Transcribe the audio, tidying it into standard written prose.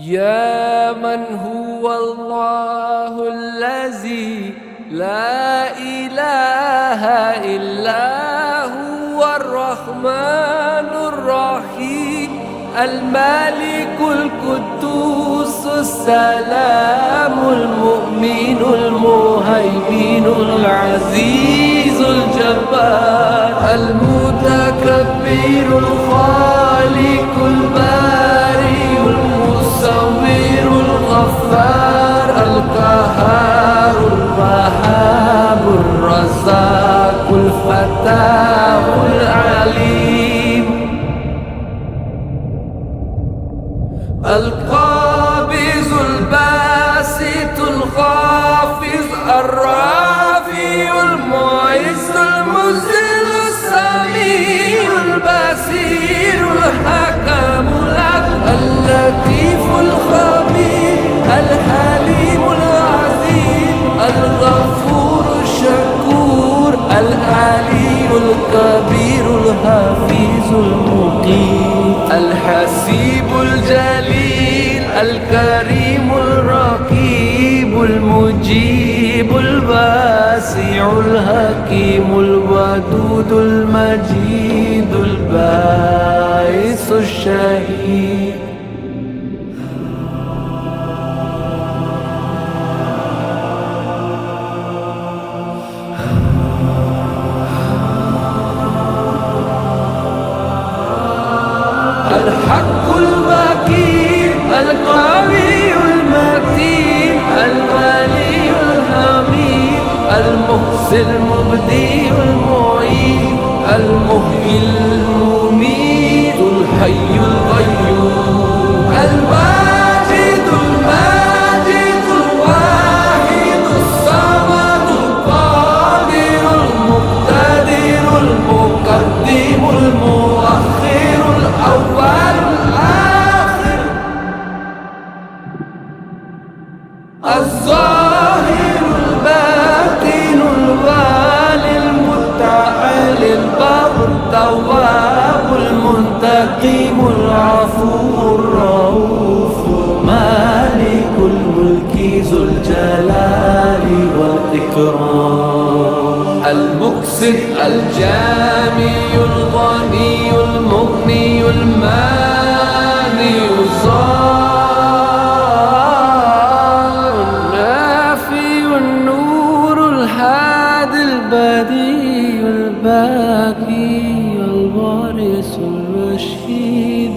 يا من هو الله الذي لا إله إلا هو الرحمن الرحيم الملك القدوس السلام المؤمن المهيمن العزيز الجبار المتكبر الخالق البارئ المصور الغفار القهار الوهاب الرزاق الفتاح العليم القابض الباسط الخافض الرافع المعز المذل السميع البصير الحكم العدل اللطيف الخبير الحليم العظيم الغفور الشكور العلي الكبير الحفيظ المقيم الحسيب الجليل الكريم الرقيب المجيب الواسع الحكيم الودود المجيد الباعث الشهيد الحق الوكيل القوي المتين الولي الحميد المحسن المبدي المعيد المحيي المميت الحي القيوم الواجد الماجد الواحد الصمد القادر المقتدر المقدم المؤخر الأول الآخر الظاهر الباطن الوالي المتعال البر التواب المنتقم العفو الرؤوف مالك الملك ذو الجلال والإكرام المقسط الجامع الغني المغني المانع الظاهر النافي النور الهادي البديع الباقي الوارث الرشيد